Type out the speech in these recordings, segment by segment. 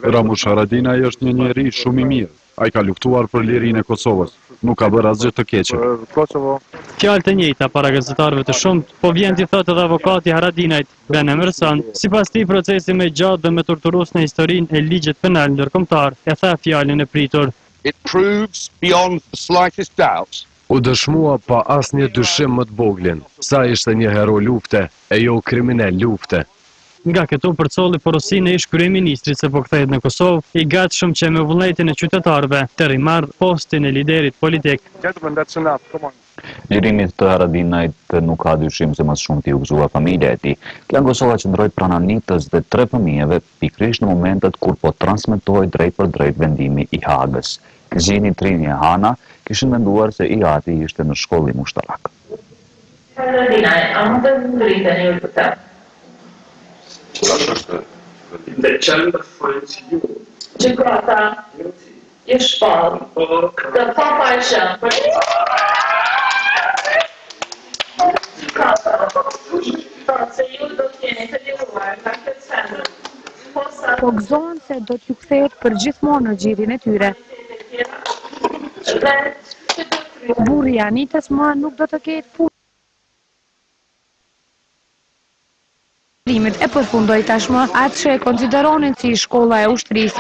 Ramush Haradinaj është një njeri shumë i mirë. Ai ka luftuar për lirinë e Kosovës. Nuk ka bërë asgjë të keqe. Fjalë të njëjta para gazetarëve të shumt, po vjen t'i thotë edhe avokati Haradinajt, Ben Emerson, sipas tij procesi më i gjatë dhe më turturues në historinë e ligjit penal ndërkombëtar, e tha fjalën e pritur. It proves beyond the slightest doubt. U dëshmua pa asnjë dyshim më të voglin, sa ishte një hero lufte e jo kriminal lufte. Nga këtu përcolli porosinë e ish kryeministrit se po kthehet në Kosovë, i gatshëm që me vullnetin e qytetarëve të rimarrë postin e liderit politik. Lirimi të Haradinajt nuk ka dyshim se më shumë t'i u gëzuar familja e tij. Klan Kosova qëndroi pranë anitës dhe 3 fëmijëve pikërisht në momentet kur po transmetohej drejt për drejt vendimi i Hagës. Gjini Trini e Hana kishin menduar se i ati ishte në shkollim ushtarak. Haradinaj, a mund të ngriteni ju këtë? Dhe qëllë të fërënci ju. Gjykata, je shpallë, dhe pa fajshëm. Gjykata, se ju do t'jeni të liruar nga këtë sendër. Po gëzohen se do t'ju kthehet për gjithmonë në gjirin e tyre. Burri i Anitës më nuk do të ketë punë. E përfundoi tashmë atë që e konsideronin si shkolla e ushtrisë.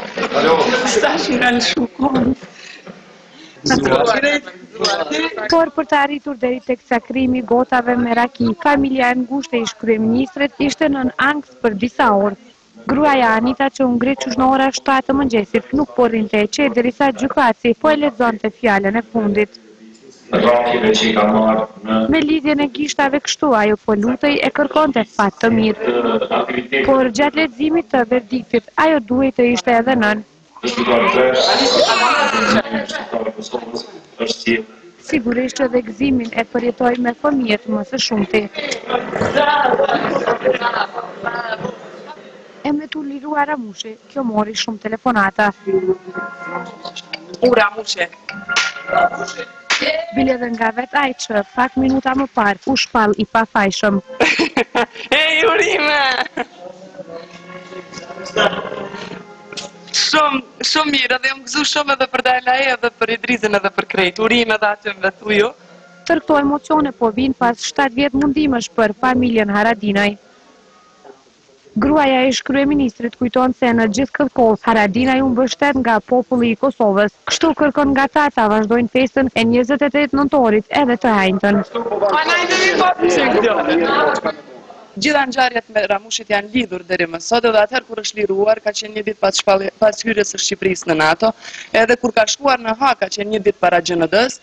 Por për të arritur deri tek sakrimi gotave me raki, familja e ngushtë e ish kryeministrit ishte nën angst për disa orë. Gruaja Anita që u ngrit qysh në ora 7 të mëngjesit nuk po rrinte e qetë derisa gjykatësi po e lexonte fjalën e fundit. Me lidhjen e gishtave kështu, ajo po lutej e kërkonte fat të mirë. Por gjatë leximit të verdiktit, ajo duhej të ishte edhe nën. Sigurisht që dhe gëzimin e përjetoj me fëmijët më së shumti. E me tu liruar Ramushi, kjo mori shumë telefonata. Ramushi. Bile dhe nga vetë ai që pak minuta më parë u shpall i pafajshëm. Ej, urime! Shumë mirë, edhe jam gëzu shumë edhe për Dajla edhe për Idrizin edhe për krejt. Urime dhe atë më vetu ju. Tër këto emocione po vinë pas 7 vjet mundimësh për familjen Haradinaj. Gruaja e ish kryeministrit kujton se në gjithë këtë kohë Haradinaj u mbështet nga populli i Kosovës. Kështu kërkon nga ta vazhdojnë festën e 28 nëntorit edhe të hajntën. Gjitha ngjarjet me Ramushit janë lidhur deri më sot, edhe atëherë kur është liruar ka qenë një ditë pas hyrjes së Shqipërisë në NATO, edhe kur ka shkuar në Hag ka qenë një ditë para GND-s.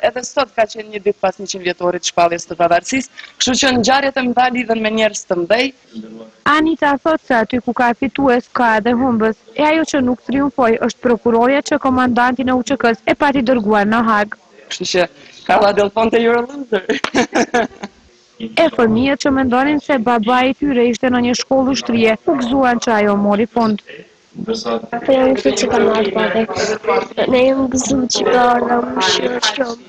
Edhe sot ka qenë një ditë pas 100 vjetorit shpalljes të pavarësisë, kështu që ngjarjet e mëdha lidhen me njerëz të mëdhej. Anita thot se aty ku ka fitues ka edhe humbës, e ajo që nuk triumfoi është prokuroria që komandantin e UÇK-s e pati dërguar në Hag. Kështu që Carla Del Ponte, you're a loser. E fëmijët që mendonin se babai i tyre ishte në një shkollë ushtrie, u gëzuan që ajo mori fund. Po jam këtë që ka marrë pare. Ne jam gëzu që ka Ramushi shumë.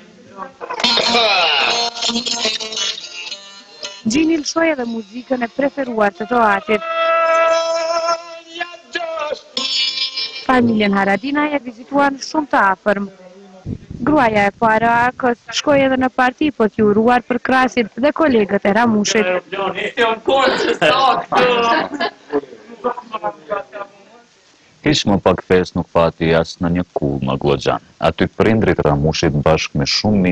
Gjini lëshoi edhe muzikën e preferuar të Toatit. Familjen Haradinaj e vizituan shumë të afërm. Gruaja e parë Akës shkoi edhe në parti po t'ju uruar për krasit dhe kolegët e Ramushit. Hiç më pak fest nuk pati as në një kull më Glogjan. Aty prindrit Ramushit bashkë me shumë